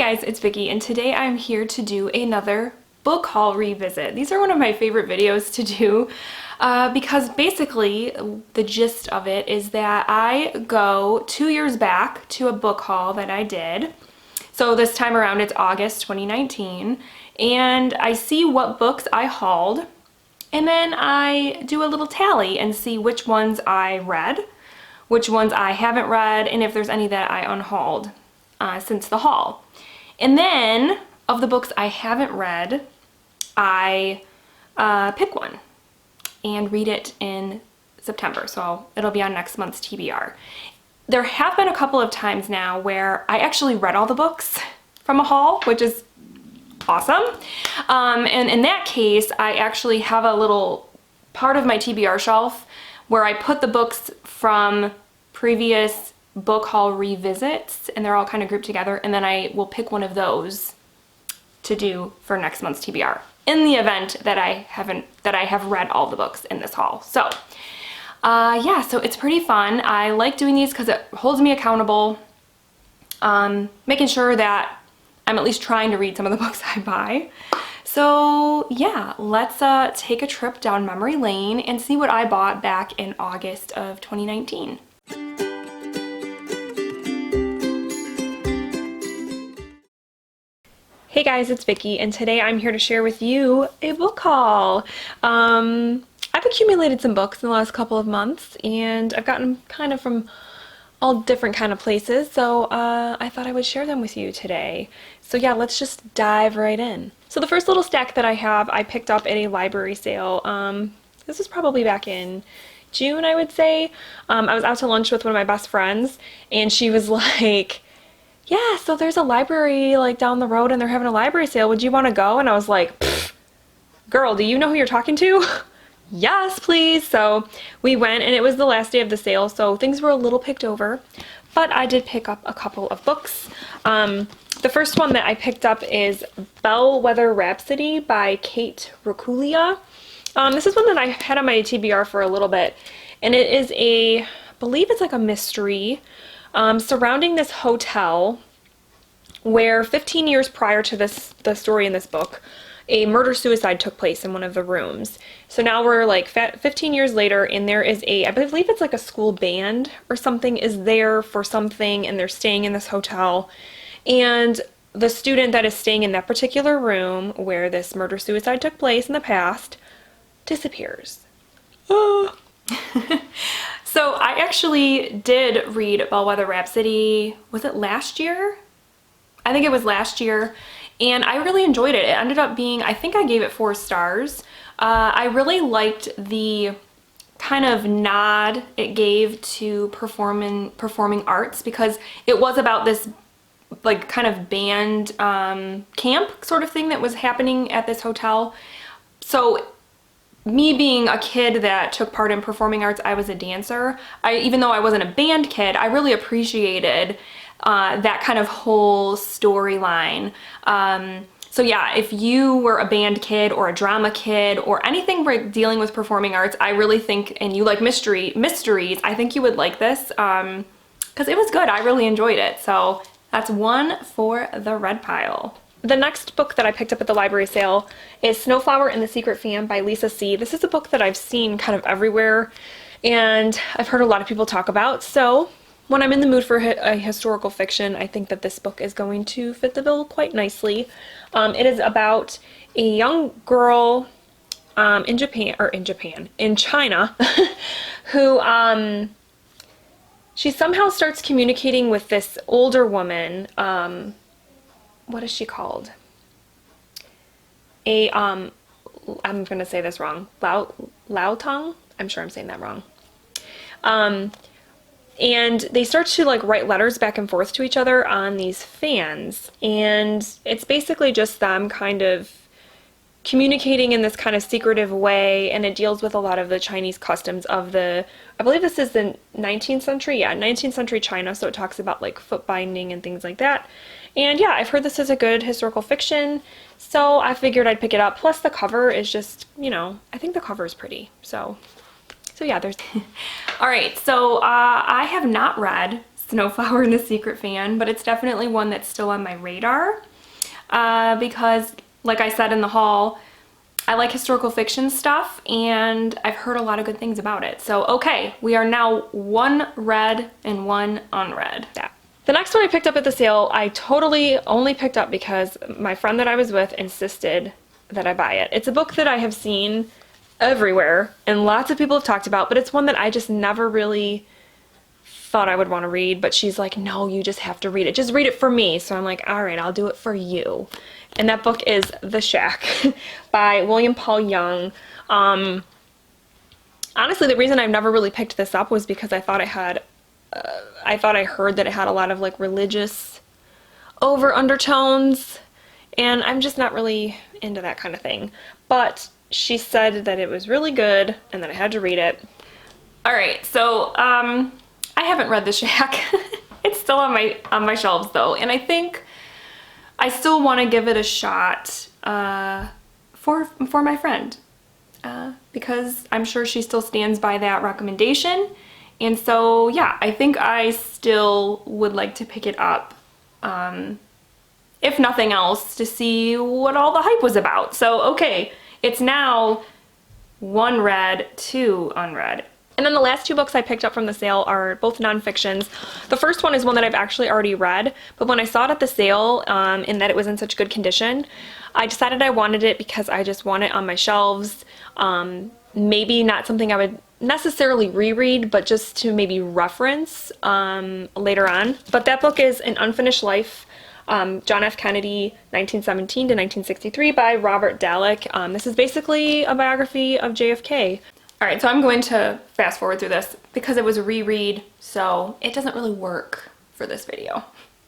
guys, it's Vicky, and today I'm here to do another book haul revisit. These are one of my favorite videos to do because basically the gist of it is that I go 2 years back to a book haul that I did. So this time around it's August 2019, and I see what books I hauled, and then I do a little tally and see which ones I read, which ones I haven't read, and if there's any that I unhauled since the haul. And then, of the books I haven't read, I pick one and read it in September, so it'll be on next month's TBR. There have been a couple of times now where I actually read all the books from a haul, which is awesome. And in that case, I actually have a little part of my TBR shelf where I put the books from previous book haul revisits, and they're all kind of grouped together, and then I will pick one of those to do for next month's TBR in the event that I have read all the books in this haul. So yeah, so it's pretty fun. I like doing these because it holds me accountable, making sure that I'm at least trying to read some of the books I buy. So yeah, let's take a trip down memory lane and see what I bought back in August of 2019. Hey guys, it's Vicky, and today I'm here to share with you a book haul. I've accumulated some books in the last couple of months, and I've gotten kind of from all different kind of places, so I thought I would share them with you today. So yeah, let's just dive right in. So the first little stack that I have, I picked up at a library sale. This was probably back in June, I would say. I was out to lunch with one of my best friends, and she was like, yeah, so there's a library like down the road and they're having a library sale. Would you want to go? And I was like, girl, do you know who you're talking to? Yes, please. So we went, and it was the last day of the sale, so things were a little picked over, but I did pick up a couple of books. The first one that I picked up is Bellwether Rhapsody by Kate Roculia. This is one that I had on my TBR for a little bit, and it is I believe it's like a mystery surrounding this hotel where 15 years prior to the story in this book, a murder-suicide took place in one of the rooms. So now we're like 15 years later, and there is I believe it's like a school band or something is there for something, and they're staying in this hotel. And the student that is staying in that particular room where this murder-suicide took place in the past disappears. Oh. So I actually did read Bellwether Rhapsody, was it last year? I think it was last year, and I really enjoyed it. It ended up being, I think I gave it 4 stars. I really liked the kind of nod it gave to performing arts, because it was about this like kind of band camp sort of thing that was happening at this hotel. So me being a kid that took part in performing arts, I was a dancer. Even though I wasn't a band kid, I really appreciated that kind of whole storyline. So yeah, if you were a band kid or a drama kid or anything dealing with performing arts, I really think, and you like mysteries, I think you would like this because it was good. I really enjoyed it. So that's one for the red pile. The next book that I picked up at the library sale is Snowflower and the Secret Fan by Lisa C. This is a book that I've seen kind of everywhere, and I've heard a lot of people talk about. So when I'm in the mood for a historical fiction, I think that this book is going to fit the bill quite nicely. It is about a young girl in China, who she somehow starts communicating with this older woman. What is she called? I'm gonna say this wrong. Lao Tong? I'm sure I'm saying that wrong. And they start to like write letters back and forth to each other on these fans, and it's basically just them kind of communicating in this kind of secretive way, and it deals with a lot of the Chinese customs of I believe this is the 19th century, yeah, 19th century China, so it talks about like foot binding and things like that. And yeah, I've heard this is a good historical fiction, so I figured I'd pick it up. Plus the cover is just, you know, I think the cover is pretty, so yeah, there's... Alright, so I have not read Snowflower and the Secret Fan, but it's definitely one that's still on my radar because, like I said in the haul, I like historical fiction stuff and I've heard a lot of good things about it. So, okay, we are now one read and one unread. Yeah. The next one I picked up at the sale, I totally only picked up because my friend that I was with insisted that I buy it. It's a book that I have seen everywhere and lots of people have talked about, but it's one that I just never really thought I would want to read, but she's like, no, you just have to read it. Just read it for me. So I'm like, all right, I'll do it for you. And that book is The Shack by William Paul Young. Honestly, the reason I've never really picked this up was because I thought it had, I heard that it had a lot of like religious undertones, and I'm just not really into that kind of thing. But she said that it was really good and that I had to read it. All right, so I haven't read The Shack. It's still on my shelves though, and I think I still want to give it a shot for my friend because I'm sure she still stands by that recommendation. And so yeah, I think I still would like to pick it up, if nothing else, to see what all the hype was about. So okay, it's now one read, two unread. And then the last two books I picked up from the sale are both nonfictions. The first one is one that I've actually already read, but when I saw it at the sale, and that it was in such good condition, I decided I wanted it because I just want it on my shelves. Maybe not something I would necessarily reread, but just to maybe reference later on. But that book is An Unfinished Life, John F. Kennedy, 1917 to 1963 by Robert Dallek. This is basically a biography of JFK. All right, so I'm going to fast forward through this because it was a reread, so it doesn't really work for this video.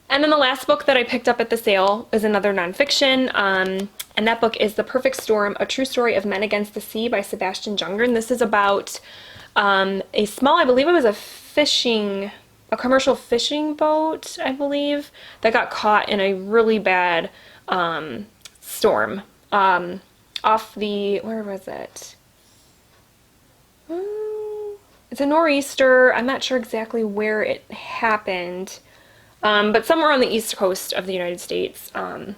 And then the last book that I picked up at the sale is another nonfiction, and that book is The Perfect Storm, A True Story of Men Against the Sea by Sebastian Junger. And this is about a small, I believe it was a commercial fishing boat, I believe, that got caught in a really bad storm off the, where was it? It's a nor'easter. I'm not sure exactly where it happened, but somewhere on the east coast of the United States. And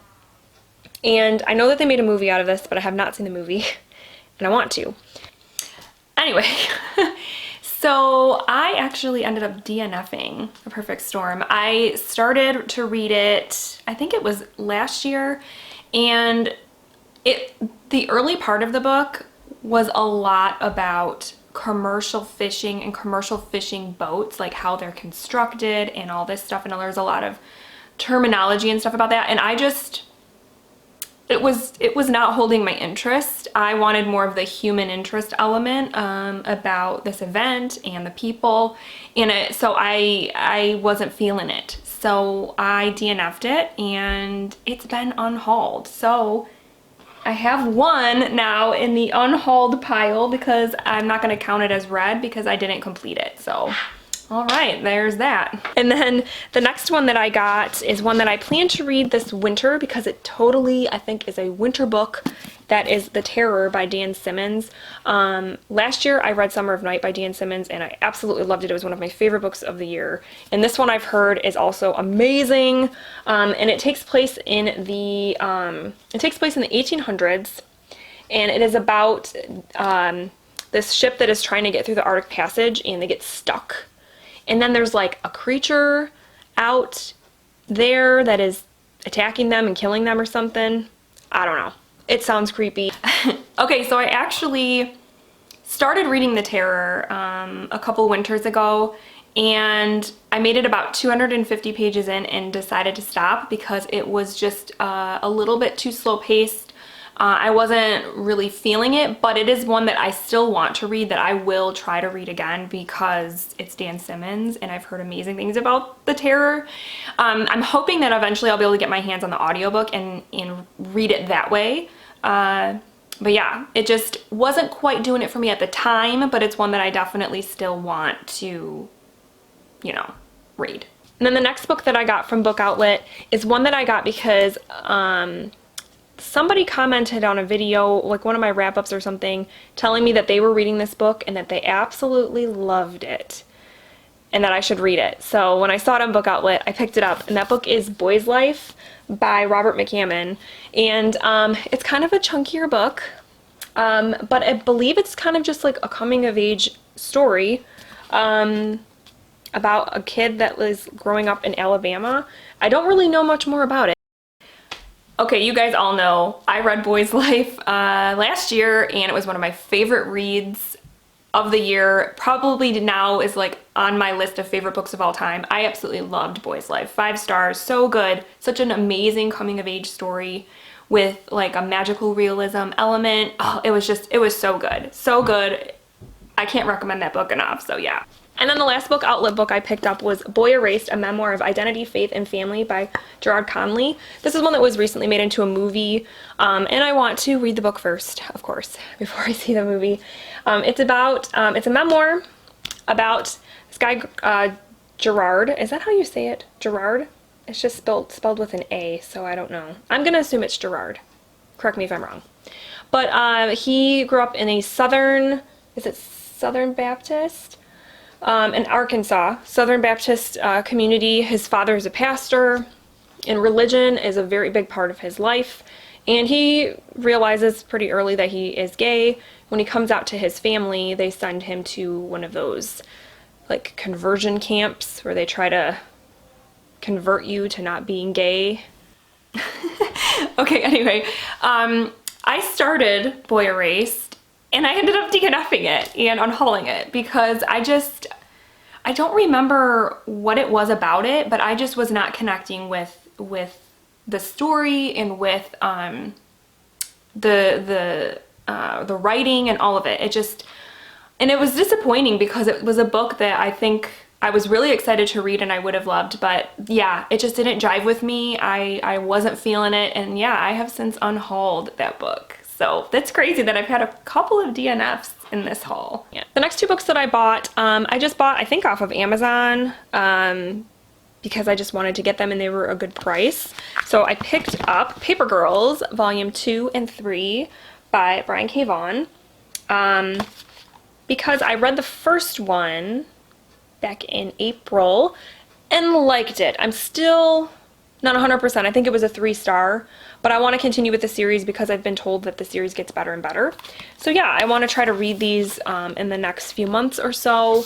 I know that they made a movie out of this, but I have not seen the movie, and I want to. Anyway, so I actually ended up DNFing The Perfect Storm. I started to read it, I think it was last year, and the early part of the book was a lot about commercial fishing and commercial fishing boats, like how they're constructed and all this stuff, and there's a lot of terminology and stuff about that, and I just, it was not holding my interest. I wanted more of the human interest element about this event and the people in it, so I wasn't feeling it. So I DNF'd it, and it's been unhauled. So I have one now in the unhauled pile because I'm not going to count it as read because I didn't complete it. So, all right, there's that. And then the next one that I got is one that I plan to read this winter because it totally, I think, is a winter book. That is The Terror by Dan Simmons. Last year I read Summer of Night by Dan Simmons and I absolutely loved it. It was one of my favorite books of the year. And this one I've heard is also amazing. And it takes place in the 1800s, and it is about this ship that is trying to get through the Arctic Passage and they get stuck. And then there's like a creature out there that is attacking them and killing them or something. I don't know. It sounds creepy. Okay, so I actually started reading The Terror a couple winters ago, and I made it about 250 pages in and decided to stop because it was just a little bit too slow paced. I wasn't really feeling it, but it is one that I still want to read, that I will try to read again because it's Dan Simmons and I've heard amazing things about The Terror. I'm hoping that eventually I'll be able to get my hands on the audiobook and read it that way. But yeah, it just wasn't quite doing it for me at the time, but it's one that I definitely still want to, you know, read. And then the next book that I got from Book Outlet is one that I got because somebody commented on a video, like one of my wrap-ups or something, telling me that they were reading this book and that they absolutely loved it. and that I should read it. So when I saw it on Book Outlet, I picked it up, and that book is Boy's Life by Robert McCammon. And it's kind of a chunkier book, but I believe it's kind of just like a coming of age story about a kid that was growing up in Alabama. I don't really know much more about it. Okay, you guys all know I read Boy's Life last year, and it was one of my favorite reads of the year. Probably now is like on my list of favorite books of all time. I absolutely loved Boy's Life. 5 stars, so good. Such an amazing coming of age story with like a magical realism element. Oh, it was so good. So good. I can't recommend that book enough, so yeah. And then the last Book Outlet book I picked up was Boy Erased, a memoir of identity, faith, and family by Gerard Conley. This is one that was recently made into a movie, and I want to read the book first, of course, before I see the movie. It's a memoir about this guy, Gerard. Is that how you say it? Gerard? It's just spelled with an A, so I don't know. I'm gonna assume it's Gerard. Correct me if I'm wrong. But he grew up in a Southern Baptist? In Arkansas, Southern Baptist community. His father is a pastor, and religion is a very big part of his life. And he realizes pretty early that he is gay. When he comes out to his family, they send him to one of those like conversion camps where they try to convert you to not being gay. Okay, anyway, I started Boy Erased, and I ended up DNFing it and unhauling it because I don't remember what it was about it, but I just was not connecting with the story and with the writing and all of it. And it was disappointing because it was a book that I think I was really excited to read and I would have loved, but yeah, it just didn't jive with me. I wasn't feeling it, and yeah, I have since unhauled that book. So that's crazy that I've had a couple of DNFs in this haul. Yeah. The next 2 books that I bought, I just bought, I think, off of Amazon because I just wanted to get them and they were a good price. So I picked up Paper Girls Volume 2 and 3 by Brian K. Vaughan because I read the first one back in April and liked it. I'm still not 100%. I think it was a 3-star, but I want to continue with the series because I've been told that the series gets better and better. So yeah, I want to try to read these in the next few months or so.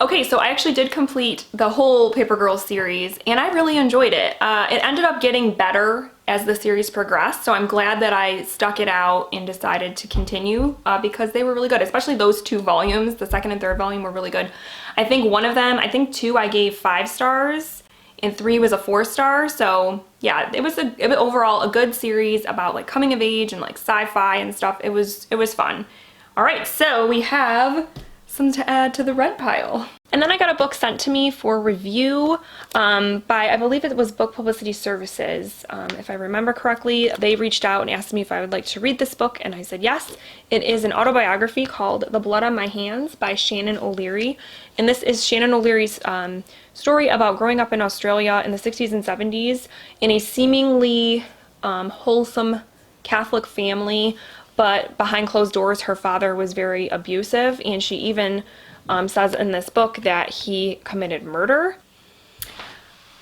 Okay, so I actually did complete the whole Paper Girls series, and I really enjoyed it. It ended up getting better as the series progressed, so I'm glad that I stuck it out and decided to continue because they were really good, especially those 2 volumes. The 2nd and 3rd volume were really good. I think one of them, I think 2 I gave 5 stars, and 3 was a 4-star. So yeah, it was overall a good series about like coming of age and like sci-fi and stuff. It was fun. All right, so we have some to add to the red pile. And then I got a book sent to me for review by, I believe it was Book Publicity Services. If I remember correctly, they reached out and asked me if I would like to read this book, and I said yes. It is an autobiography called The Blood on My Hands by Shannon O'Leary. And this is Shannon O'Leary's story about growing up in Australia in the 60s and 70s in a seemingly wholesome Catholic family, but behind closed doors her father was very abusive, and she even says in this book that he committed murder.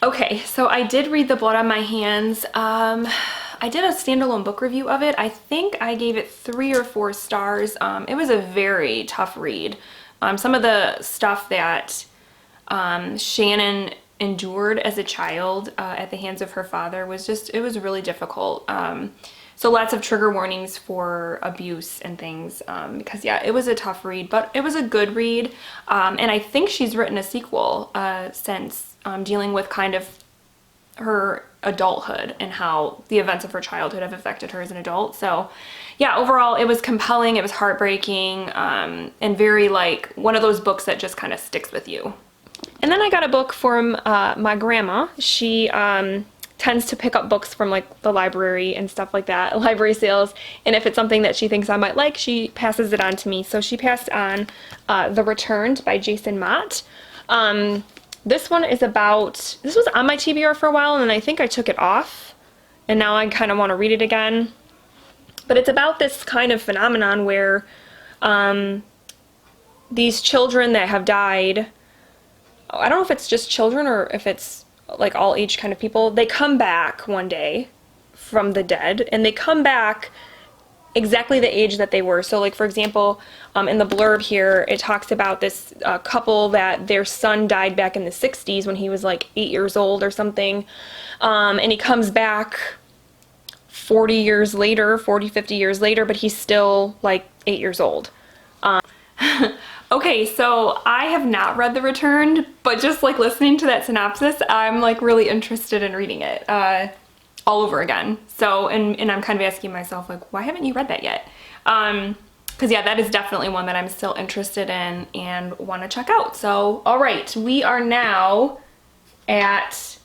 Okay, so I did read The Blood on My Hands. I did a standalone book review of it. I think I gave it 3 or 4 stars. It was a very tough read. Some of the stuff that Shannon endured as a child at the hands of her father was it was really difficult. So lots of trigger warnings for abuse and things because yeah, it was a tough read, but it was a good read. And I think she's written a sequel since dealing with kind of her adulthood and how the events of her childhood have affected her as an adult. So yeah, overall it was compelling, it was heartbreaking, and very like one of those books that just kind of sticks with you. And then I got a book from my grandma. She tends to pick up books from like the library and stuff like that, library sales, and if it's something that she thinks I might like, she passes it on to me. So she passed on The Returned by Jason Mott. This one is about, this was on my TBR for a while and I think I took it off and now I kind of want to read it again. But it's about this kind of phenomenon where these children that have died I don't know if it's just children or if it's like all age kind of people. They come back one day from the dead, and they come back exactly the age that they were. So like, for example, in the blurb here, it talks about this couple that their son died back in the 60s when he was like 8 years old or something. And he comes back 40 years later, 40, 50 years later, but he's still like 8 years old. Okay, so I have not read The Returned, but just like listening to that synopsis, I'm like really interested in reading it all over again. So, and I'm kind of asking myself like, why haven't you read that yet? Because yeah, that is definitely one that I'm still interested in and want to check out. So, all right, we are now at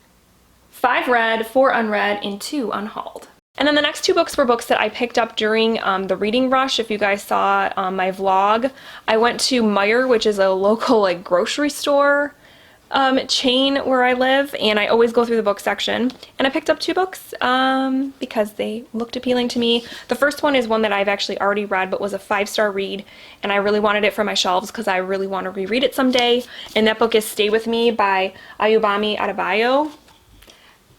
5 read, 4 unread, and 2 unhauled. And then the next 2 books were books that I picked up during the reading rush. If you guys saw my vlog, I went to Meijer, which is a local like grocery store chain where I live, and I always go through the book section. And I picked up 2 books because they looked appealing to me. The first one is one that I've actually already read, but was a 5-star read, and I really wanted it for my shelves because I really want to reread it someday. And that book is Stay With Me by Ayobami Adebayo.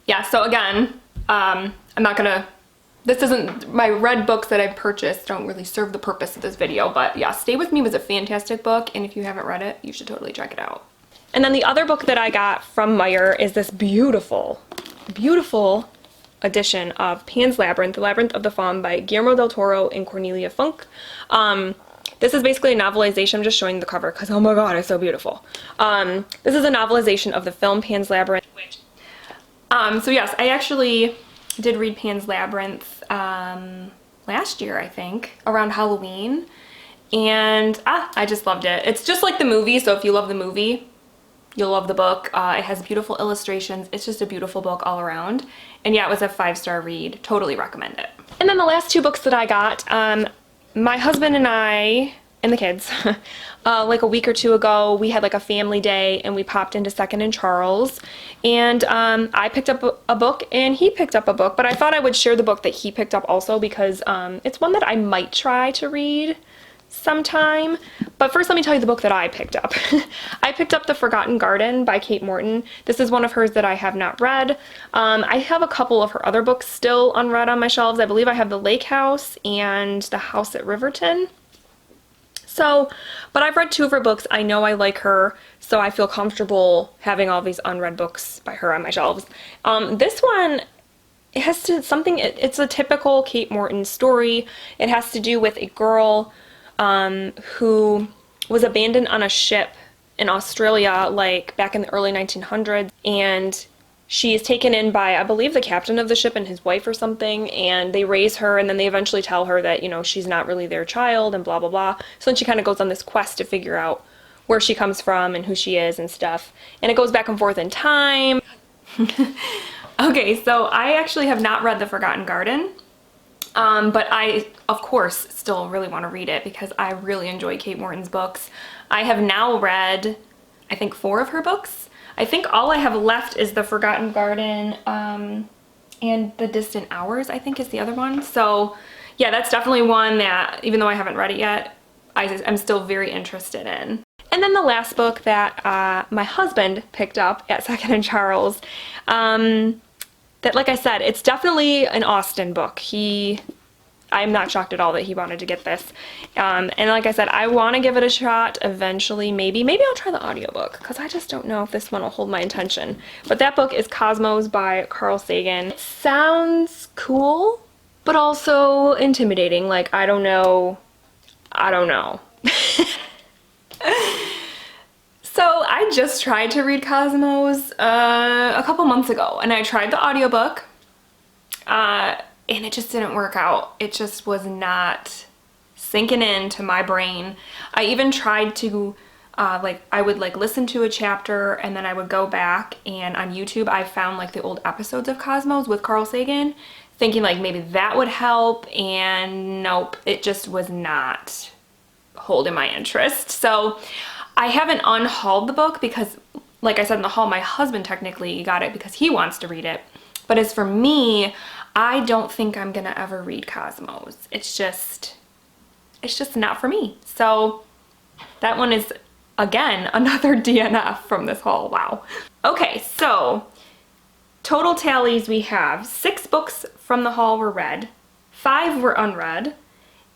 Yeah, so again, I'm not gonna, this isn't, my read books that I've purchased don't really serve the purpose of this video, but yeah, Stay With Me was a fantastic book, and if you haven't read it, you should totally check it out. And then the other book that I got from Meijer is this beautiful, beautiful edition of Pan's Labyrinth, The Labyrinth of the Fawn by Guillermo del Toro and Cornelia Funk. This is basically a novelization. I'm just showing the cover because, oh my god, it's so beautiful. This is a novelization of the film Pan's Labyrinth, which so yes, I actually did read Pan's Labyrinth last year, I think, around Halloween, and I just loved it. It's just like the movie, so if you love the movie, you'll love the book. It has beautiful illustrations. It's just a beautiful book all around, and yeah, it was a 5-star read. Totally recommend it. And then the last 2 books that I got, my husband and I, and the kids, like a week or 2 ago, we had like a family day and we popped into 2nd and Charles, and I picked up a book and he picked up a book, but I thought I would share the book that he picked up also because it's one that I might try to read sometime. But first, let me tell you the book that I picked up. I picked up The Forgotten Garden by Kate Morton. This is one of hers that I have not read. I have a couple of her other books still unread on my shelves. I believe I have The Lake House and The House at Riverton. So, but I've read 2 of her books. I know I like her, so I feel comfortable having all these unread books by her on my shelves. This one, it has to something, it's a typical Kate Morton story. It has to do with a girl who was abandoned on a ship in Australia, like back in the early 1900s, and she is taken in by, I believe, the captain of the ship and his wife or something, and they raise her, and then they eventually tell her that, you know, she's not really their child, and blah, blah, blah. So then she kind of goes on this quest to figure out where she comes from and who she is and stuff. And it goes back and forth in time. Okay, so I actually have not read The Forgotten Garden, but I, of course, still really want to read it because I really enjoy Kate Morton's books. I have now read, I think, 4 of her books. I think all I have left is The Forgotten Garden and The Distant Hours, I think is the other one. So yeah, that's definitely one that, even though I haven't read it yet, I'm still very interested in. And then the last book that my husband picked up at 2nd and Charles, that, like I said, it's definitely an Austen book. I'm not shocked at all that he wanted to get this. And like I said, I want to give it a shot eventually, maybe. Maybe I'll try the audiobook, because I just don't know if this one will hold my attention. But that book is Cosmos by Carl Sagan. It sounds cool, but also intimidating. Like, I don't know. So I just tried to read Cosmos a couple months ago, and I tried the audiobook. And it just didn't work out. It just was not sinking into my brain. I even tried to, I would listen to a chapter and then I would go back, and on YouTube I found like the old episodes of Cosmos with Carl Sagan, thinking like maybe that would help, and nope, it just was not holding my interest. So I haven't unhauled the book because, like I said in the haul, my husband technically got it because he wants to read it. But as for me, I don't think I'm gonna ever read Cosmos. It's just not for me. So that one is again, another DNF from this haul. Wow. Okay, so total tallies, we have 6 books from the haul were read, 5 were unread,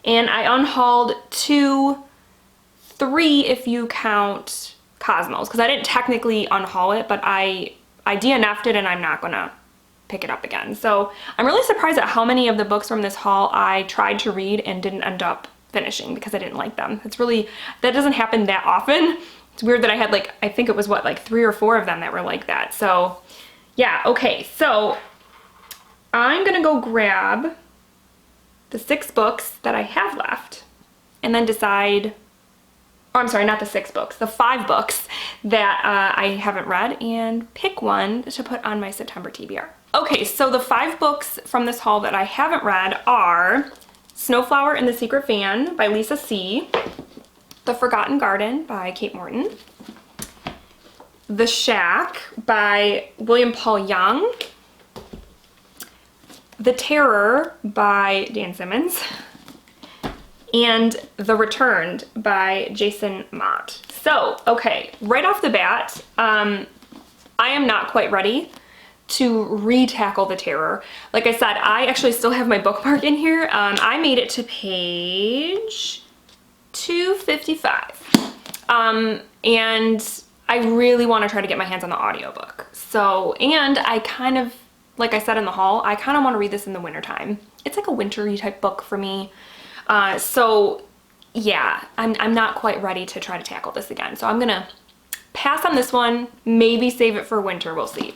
and I unhauled 3 if you count Cosmos, because I didn't technically unhaul it, but I DNF'd it and I'm not gonna pick it up again. So I'm really surprised at how many of the books from this haul I tried to read and didn't end up finishing because I didn't like them. It's really, that doesn't happen that often. It's weird that I had like, I think it was what, like 3 or 4 of them that were like that. So yeah, okay, so I'm gonna go grab the 6 books that I have left and then decide, oh, I'm sorry, not the 6 books, the 5 books that I haven't read, and pick one to put on my September TBR. Okay, so the 5 books from this haul that I haven't read are Snowflower and the Secret Fan by Lisa C., The Forgotten Garden by Kate Morton, The Shack by William Paul Young, The Terror by Dan Simmons, and The Returned by Jason Mott. So, okay, right off the bat, I am not quite ready to re-tackle The Terror. Like I said, I actually still have my bookmark in here. I made it to page 255. And I really want to try to get my hands on the audiobook. So, and I kind of, like I said in the haul, I kind of want to read this in the wintertime. It's like a wintry type book for me. So yeah, I'm not quite ready to try to tackle this again. So I'm gonna pass on this one, maybe save it for winter, we'll see.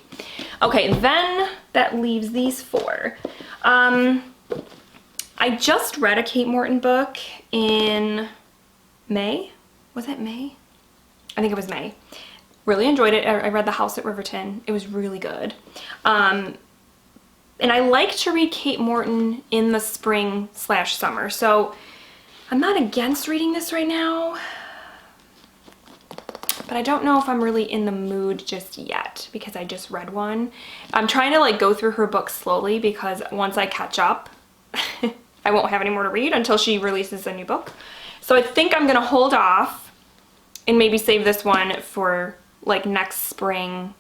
Okay, then that leaves these 4. I just read a Kate Morton book in May. Was it May? I think it was May. Really enjoyed it. I read The House at Riverton. It was really good. And I like to read Kate Morton in the spring/summer, so I'm not against reading this right now, but I don't know if I'm really in the mood just yet because I just read one. I'm trying to like go through her books slowly because once I catch up, I won't have any more to read until she releases a new book. So I think I'm gonna hold off and maybe save this one for like next spring,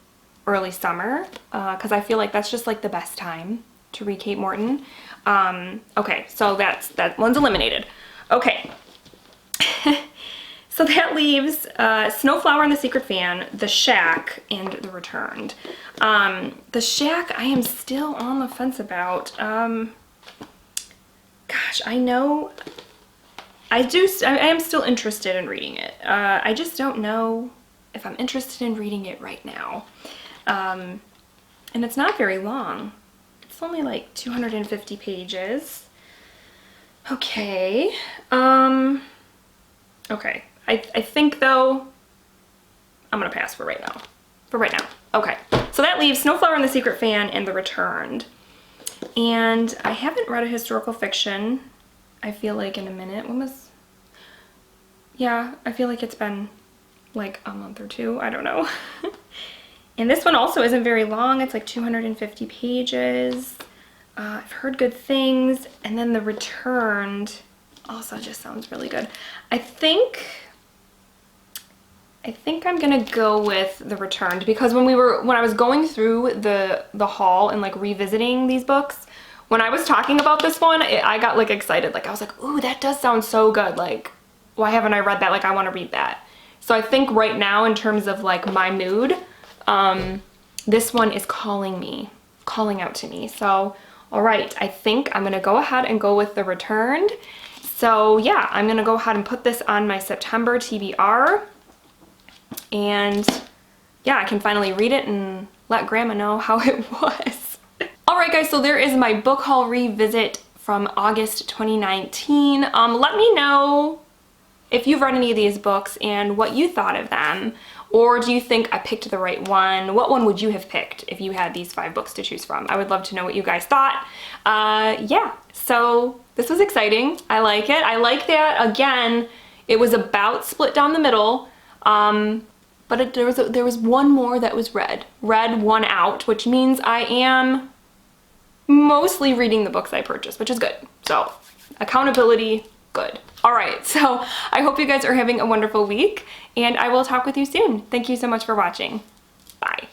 early summer, because I feel like that's just like the best time to read Kate Morton. Okay, so that one's eliminated. Okay, so that leaves Snowflower and the Secret Fan, The Shack, and The Returned. The Shack I am still on the fence about. Gosh, I know, I am still interested in reading it. I just don't know if I'm interested in reading it right now. And it's not very long. It's only like 250 pages. Okay. Okay. I think though, I'm gonna pass for right now. For right now. Okay. So that leaves Snowflower and the Secret Fan and The Returned. And I haven't read a historical fiction, I feel like, in a minute. When was... Yeah, I feel like it's been like a month or 2. I don't know. And this one also isn't very long. It's like 250 pages. I've heard good things. And then The Returned also just sounds really good. I think I'm gonna go with The Returned because when I was going through the haul and like revisiting these books, when I was talking about this one, I got like excited. Like I was like, ooh, that does sound so good. Like, why haven't I read that? Like, I want to read that. So I think right now, in terms of like my mood, this one is calling out to me. So, all right, I think I'm gonna go ahead and go with The Returned. So yeah, I'm gonna go ahead and put this on my September TBR. And yeah, I can finally read it and let Grandma know how it was. All right, guys, so there is my book haul revisit from August 2019. Let me know if you've read any of these books and what you thought of them. Or do you think I picked the right one? What one would you have picked if you had these 5 books to choose from? I would love to know what you guys thought. Yeah, so this was exciting. I like it. I like that, again, it was about split down the middle, but there was one more that was read, one out, which means I am mostly reading the books I purchased, which is good. So accountability good. All right, so I hope you guys are having a wonderful week, and I will talk with you soon. Thank you so much for watching. Bye.